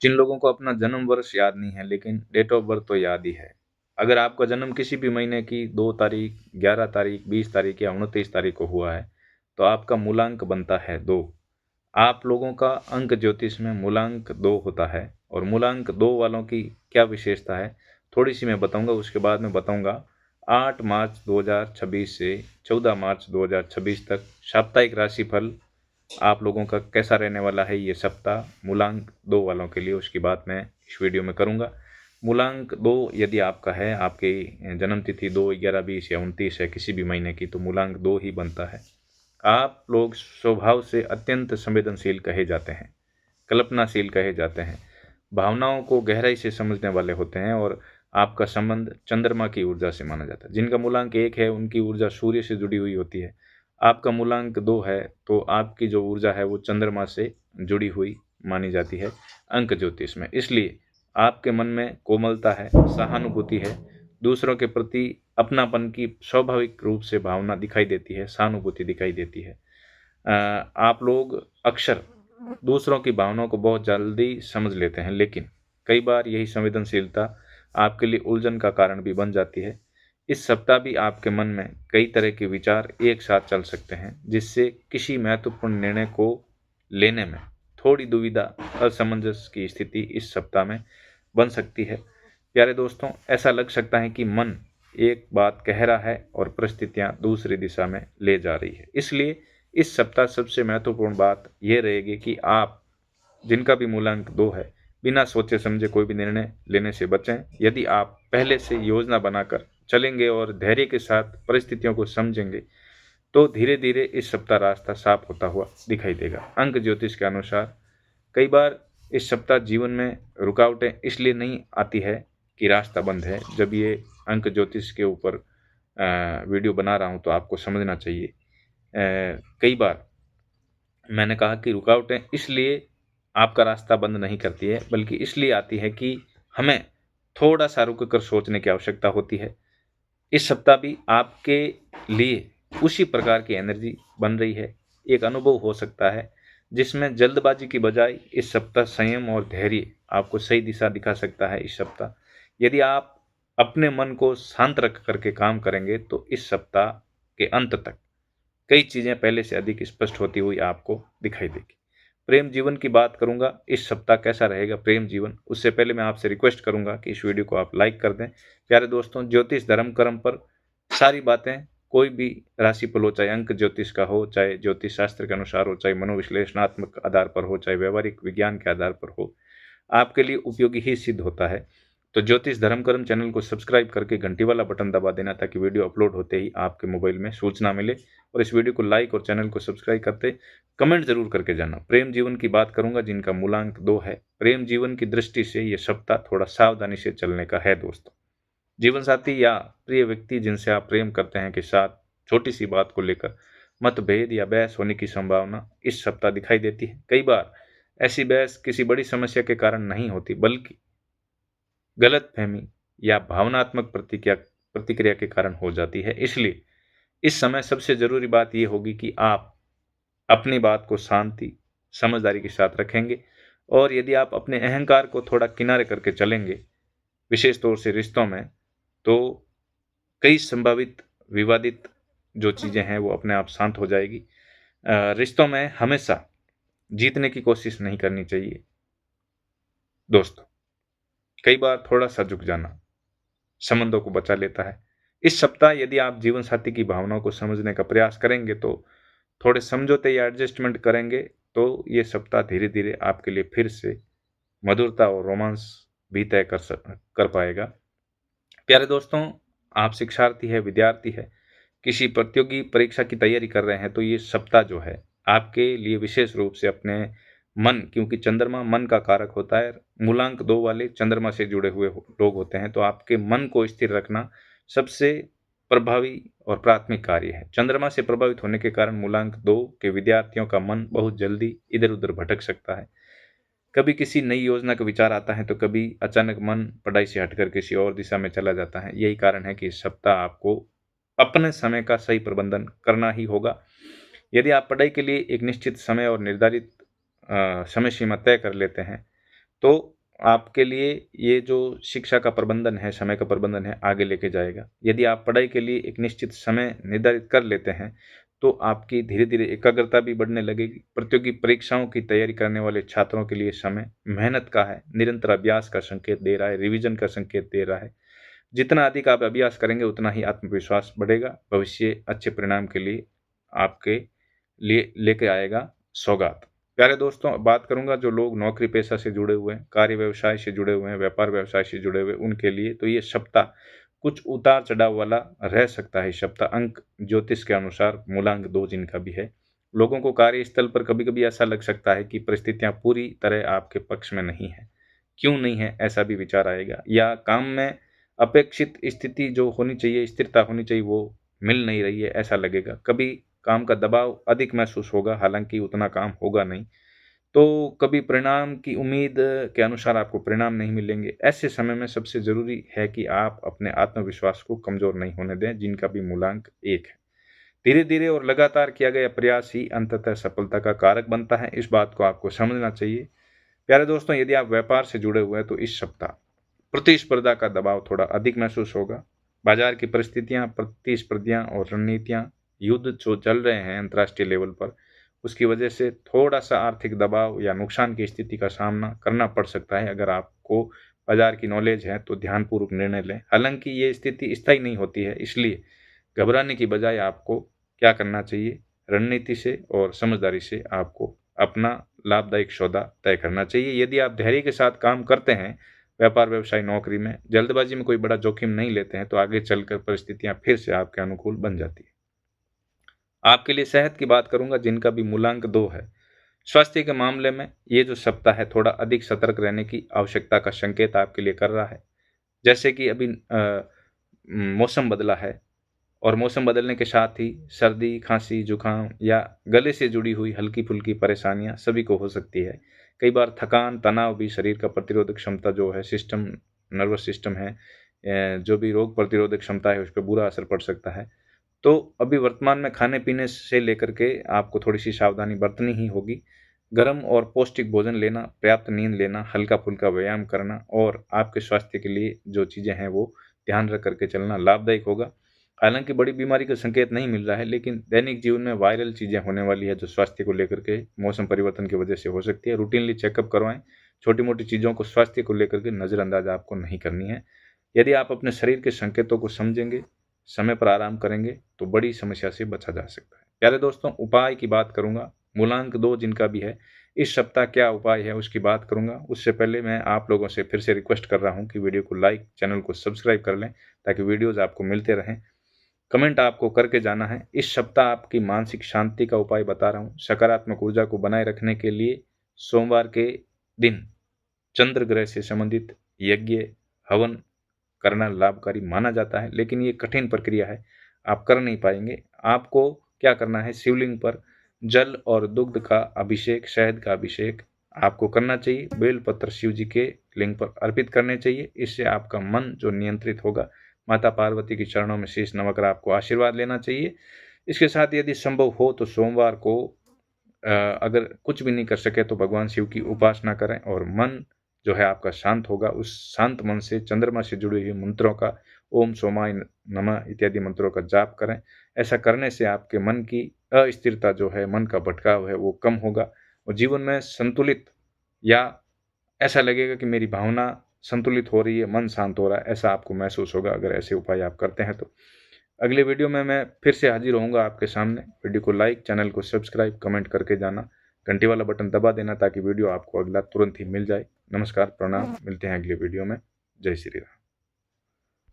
जिन लोगों को अपना जन्म वर्ष याद नहीं है लेकिन डेट ऑफ बर्थ तो याद ही है। अगर आपका जन्म किसी भी महीने की 2 तारीख, 11 तारीख, 20 तारीख या 29 तारीख को हुआ है, तो आपका मूलांक बनता है 2। आप लोगों का अंक ज्योतिष में मूलांक 2 होता है और मूलांक 2 वालों की क्या विशेषता है, थोड़ी-सी मैं बताऊँगा, उसके बाद मैं बताऊँगा 8 मार्च 2026 से 14 मार्च 2026 तक साप्ताहिक राशिफल आप लोगों का कैसा रहने वाला है ये सप्ताह मूलांक 2 वालों के लिए, उसकी बात मैं इस वीडियो में करूँगा। मूलांक 2 यदि आपका है, आपकी जन्म तिथि 2, 11, 20 या 29 है किसी भी महीने की, तो मूलांक 2 ही बनता है। आप लोग स्वभाव से अत्यंत संवेदनशील कहे जाते हैं, कल्पनाशील कहे जाते हैं, भावनाओं को गहराई से समझने वाले होते हैं और आपका संबंध चंद्रमा की ऊर्जा से माना जाता है। जिनका मूलांक 1 है उनकी ऊर्जा सूर्य से जुड़ी हुई होती है। आपका मूलांक 2 है तो आपकी जो ऊर्जा है वो चंद्रमा से जुड़ी हुई मानी जाती है अंक ज्योतिष में। इसलिए आपके मन में कोमलता है, सहानुभूति है, दूसरों के प्रति अपनापन की स्वाभाविक रूप से भावना दिखाई देती है, सहानुभूति दिखाई देती है। आप लोग अक्सर दूसरों की भावनाओं को बहुत जल्दी समझ लेते हैं, लेकिन कई बार यही संवेदनशीलता आपके लिए उलझन का कारण भी बन जाती है। इस सप्ताह भी आपके मन में कई तरह के विचार एक साथ चल सकते हैं, जिससे किसी महत्वपूर्ण निर्णय को लेने में थोड़ी दुविधा, असमंजस की स्थिति इस सप्ताह में बन सकती है। प्यारे दोस्तों, ऐसा लग सकता है कि मन एक बात कह रहा है और परिस्थितियां दूसरी दिशा में ले जा रही है। इसलिए इस सप्ताह सबसे महत्वपूर्ण बात यह रहेगी कि आप जिनका भी मूलांक 2 है, बिना सोचे समझे कोई भी निर्णय लेने से बचें। यदि आप पहले से योजना बनाकर चलेंगे और धैर्य के साथ परिस्थितियों को समझेंगे, तो धीरे-धीरे इस सप्ताह रास्ता साफ होता हुआ दिखाई देगा। अंक ज्योतिष के अनुसार कई बार इस सप्ताह जीवन में रुकावटें इसलिए नहीं आती है कि रास्ता बंद है। जब ये अंक ज्योतिष के ऊपर वीडियो बना रहा हूँ तो आपको समझना चाहिए। कई बार मैंने कहा कि रुकावटें इसलिए आपका रास्ता बंद नहीं करती है, बल्कि इसलिए आती है कि हमें थोड़ा-सा रुक कर सोचने की आवश्यकता होती है। इस सप्ताह भी आपके लिए उसी प्रकार की एनर्जी बन रही है। एक अनुभव हो सकता है जिसमें जल्दबाजी की बजाय इस सप्ताह संयम और धैर्य आपको सही दिशा दिखा सकता है। इस सप्ताह यदि आप अपने मन को शांत रख कर के काम करेंगे तो इस सप्ताह के अंत तक कई चीज़ें पहले से अधिक स्पष्ट होती हुई आपको दिखाई देगी। प्रेम जीवन की बात करूंगा, इस सप्ताह कैसा रहेगा प्रेम जीवन, उससे पहले मैं आपसे रिक्वेस्ट करूंगा कि इस वीडियो को आप लाइक कर दें। प्यारे दोस्तों, ज्योतिष धर्म कर्म पर सारी बातें, कोई भी राशिफल हो, चाहे अंक ज्योतिष का हो, चाहे ज्योतिष शास्त्र के अनुसार हो, चाहे मनोविश्लेषणात्मक आधार पर हो, चाहे व्यवहारिक विज्ञान के आधार पर हो, आपके लिए उपयोगी ही सिद्ध होता है। तो ज्योतिष धर्म कर्म चैनल को सब्सक्राइब करके घंटी वाला बटन दबा देना, ताकि वीडियो अपलोड होते ही आपके मोबाइल में सूचना मिले। और इस वीडियो को लाइक और चैनल को सब्सक्राइब करते कमेंट जरूर करके जाना। प्रेम जीवन की बात करूंगा जिनका मूलांक 2 है। प्रेम जीवन की दृष्टि से यह सप्ताह थोड़ा सावधानी से चलने का है दोस्तों। जीवन साथी या प्रिय व्यक्ति जिनसे आप प्रेम करते हैं के साथ छोटी सी बात को लेकर मतभेद या बहस होने की संभावना इस सप्ताह दिखाई देती है। कई बार ऐसी बहस किसी बड़ी समस्या के कारण नहीं होती, बल्कि गलतफहमी या भावनात्मक प्रतिक्रिया के कारण हो जाती है। इसलिए इस समय सबसे जरूरी बात यह होगी कि आप अपनी बात को शांति, समझदारी के साथ रखेंगे और यदि आप अपने अहंकार को थोड़ा किनारे करके चलेंगे, विशेष तौर से रिश्तों में, तो कई संभावित विवादित जो चीज़ें हैं वो अपने आप शांत हो जाएगी। रिश्तों में हमेशा जीतने की कोशिश नहीं करनी चाहिए दोस्तों। कई बार थोड़ा सा झुक जाना संबंधों को बचा लेता है। इस सप्ताह यदि आप जीवन साथी की भावनाओं को समझने का प्रयास करेंगे, तो थोड़े समझौते या एडजस्टमेंट करेंगे, तो ये सप्ताह धीरे धीरे आपके लिए फिर से मधुरता और रोमांस भी तय कर पाएगा। प्यारे दोस्तों, आप शिक्षार्थी है, विद्यार्थी है, किसी प्रतियोगी परीक्षा की तैयारी कर रहे हैं, तो ये सप्ताह जो है आपके लिए विशेष रूप से अपने मन, क्योंकि चंद्रमा मन का कारक होता है, मूलांक 2 वाले चंद्रमा से जुड़े हुए लोग होते हैं, तो आपके मन को स्थिर रखना सबसे प्रभावी और प्राथमिक कार्य है। चंद्रमा से प्रभावित होने के कारण मूलांक 2 के विद्यार्थियों का मन बहुत जल्दी इधर उधर भटक सकता है। कभी किसी नई योजना का विचार आता है, तो कभी अचानक मन पढ़ाई से हटकर किसी और दिशा में चला जाता है। यही कारण है कि इस सप्ताह आपको अपने समय का सही प्रबंधन करना ही होगा। यदि आप पढ़ाई के लिए एक निश्चित समय और निर्धारित समय सीमा तय कर लेते हैं, तो आपके लिए ये जो शिक्षा का प्रबंधन है, समय का प्रबंधन है, आगे लेके जाएगा। यदि आप पढ़ाई के लिए एक निश्चित समय निर्धारित कर लेते हैं, तो आपकी धीरे-धीरे एकाग्रता भी बढ़ने लगेगी। प्रतियोगी परीक्षाओं की तैयारी करने वाले छात्रों के लिए समय मेहनत का है, निरंतर अभ्यास का संकेत दे रहा है, रिवीजन का संकेत दे रहा है। जितना अधिक आप अभ्यास करेंगे उतना ही आत्मविश्वास बढ़ेगा। भविष्य अच्छे परिणाम के लिए आपके लिए लेके आएगा सौगात। प्यारे दोस्तों, बात करूंगा जो लोग नौकरी पेशा से जुड़े हुए हैं, कार्य व्यवसाय से जुड़े हुए हैं, व्यापार व्यवसाय से जुड़े हुए, उनके लिए तो ये सप्ताह कुछ उतार चढ़ाव वाला रह सकता है। सप्ताह अंक ज्योतिष के अनुसार मूलांक 2 जिनका भी है, लोगों को कार्यस्थल पर कभी कभी ऐसा लग सकता है कि परिस्थितियां पूरी तरह आपके पक्ष में नहीं है। क्यों नहीं है, ऐसा भी विचार आएगा। या काम में अपेक्षित स्थिति जो होनी चाहिए, स्थिरता होनी चाहिए, वो मिल नहीं रही है, ऐसा लगेगा। कभी काम का दबाव अधिक महसूस होगा, हालांकि उतना काम होगा नहीं। तो कभी परिणाम की उम्मीद के अनुसार आपको परिणाम नहीं मिलेंगे। ऐसे समय में सबसे ज़रूरी है कि आप अपने आत्मविश्वास को कमज़ोर नहीं होने दें, जिनका भी मूलांक 1 है। धीरे-धीरे और लगातार किया गया प्रयास ही अंततः सफलता का कारक बनता है, इस बात को आपको समझना चाहिए। प्यारे दोस्तों, यदि आप व्यापार से जुड़े हुए हैं तो इस सप्ताह प्रतिस्पर्धा का दबाव थोड़ा अधिक महसूस होगा। बाजार की परिस्थितियां, प्रतिस्पर्धियां और रणनीतियां, युद्ध जो चल रहे हैं अंतर्राष्ट्रीय लेवल पर, उसकी वजह से थोड़ा सा आर्थिक दबाव या नुकसान की स्थिति का सामना करना पड़ सकता है। अगर आपको बाजार की नॉलेज है तो ध्यानपूर्वक निर्णय लें। हालांकि ये स्थिति स्थायी नहीं होती है, इसलिए घबराने की बजाय आपको क्या करना चाहिए, रणनीति से और समझदारी से आपको अपना लाभदायक सौदा तय करना चाहिए। यदि आप धैर्य के साथ काम करते हैं, व्यापार व्यवसाय नौकरी में जल्दबाजी में कोई बड़ा जोखिम नहीं लेते हैं, तो आगे चलकर परिस्थितियां फिर से आपके अनुकूल बन जाती है। आपके लिए सेहत की बात करूंगा, जिनका भी मूलांक 2 है। स्वास्थ्य के मामले में ये जो सप्ताह है थोड़ा अधिक सतर्क रहने की आवश्यकता का संकेत आपके लिए कर रहा है। जैसे कि अभी मौसम बदला है, और मौसम बदलने के साथ ही सर्दी, खांसी, जुकाम या गले से जुड़ी हुई हल्की-फुल्की परेशानियां सभी को हो सकती है। कई बार थकान, तनाव भी शरीर का प्रतिरोधक क्षमता जो है, सिस्टम, नर्वस सिस्टम है, जो भी रोग प्रतिरोधक क्षमता है, उस पर बुरा असर पड़ सकता है। तो अभी वर्तमान में खाने-पीने से लेकर के आपको थोड़ी-सी सावधानी बरतनी ही होगी। गर्म और पौष्टिक भोजन लेना, पर्याप्त नींद लेना, हल्का-फुल्का व्यायाम करना और आपके स्वास्थ्य के लिए जो चीज़ें हैं वो ध्यान रख कर के चलना लाभदायक होगा। हालाँकि बड़ी बीमारी का संकेत नहीं मिल रहा है, लेकिन दैनिक जीवन में वायरल चीज़ें होने वाली है जो स्वास्थ्य को लेकर के मौसम परिवर्तन की वजह से हो सकती है। रूटीनली चेकअप करवाएँ। छोटी-मोटी चीज़ों को स्वास्थ्य को लेकर के नज़रअंदाज आपको नहीं करनी है। यदि आप अपने शरीर के संकेतों को समझेंगे, समय पर आराम करेंगे, तो बड़ी समस्या से बचा जा सकता है। प्यारे दोस्तों, उपाय की बात करूँगा, मूलांक 2 जिनका भी है, इस सप्ताह क्या उपाय है उसकी बात करूँगा। उससे पहले मैं आप लोगों से फिर से रिक्वेस्ट कर रहा हूँ कि वीडियो को लाइक, चैनल को सब्सक्राइब कर लें, ताकि वीडियोज़ आपको मिलते रहें। कमेंट आपको करके जाना है। इस सप्ताह आपकी मानसिक शांति का उपाय बता रहा हूँ। सकारात्मक ऊर्जा को बनाए रखने के लिए सोमवार के दिन चंद्र ग्रह से संबंधित यज्ञ, हवन करना लाभकारी माना जाता है, लेकिन ये कठिन प्रक्रिया है, आप कर नहीं पाएंगे। आपको क्या करना है, शिवलिंग पर जल और दुग्ध का अभिषेक, शहद का अभिषेक आपको करना चाहिए। बेलपत्र शिव जी के लिंग पर अर्पित करने चाहिए। इससे आपका मन जो नियंत्रित होगा, माता पार्वती के चरणों में शीश नवाकर आपको आशीर्वाद लेना चाहिए। इसके साथ यदि संभव हो तो सोमवार को अगर कुछ भी नहीं कर सके तो भगवान शिव की उपासना करें, और मन जो है आपका शांत होगा। उस शांत मन से चंद्रमा से जुड़े हुए मंत्रों का, ओम सोमाय नमः इत्यादि मंत्रों का जाप करें। ऐसा करने से आपके मन की अस्थिरता जो है, मन का भटकाव है, वो कम होगा और जीवन में संतुलित, या ऐसा लगेगा कि मेरी भावना संतुलित हो रही है, मन शांत हो रहा है, ऐसा आपको महसूस होगा अगर ऐसे उपाय आप करते हैं तो। अगले वीडियो में मैं फिर से हाजिर होऊंगा आपके सामने। वीडियो को लाइक, चैनल को सब्सक्राइब, कमेंट करके जाना, घंटी वाला बटन दबा देना ताकि वीडियो आपको अगला तुरंत ही मिल जाए। नमस्कार, प्रणाम, मिलते हैं अगले वीडियो में। जय श्री राम।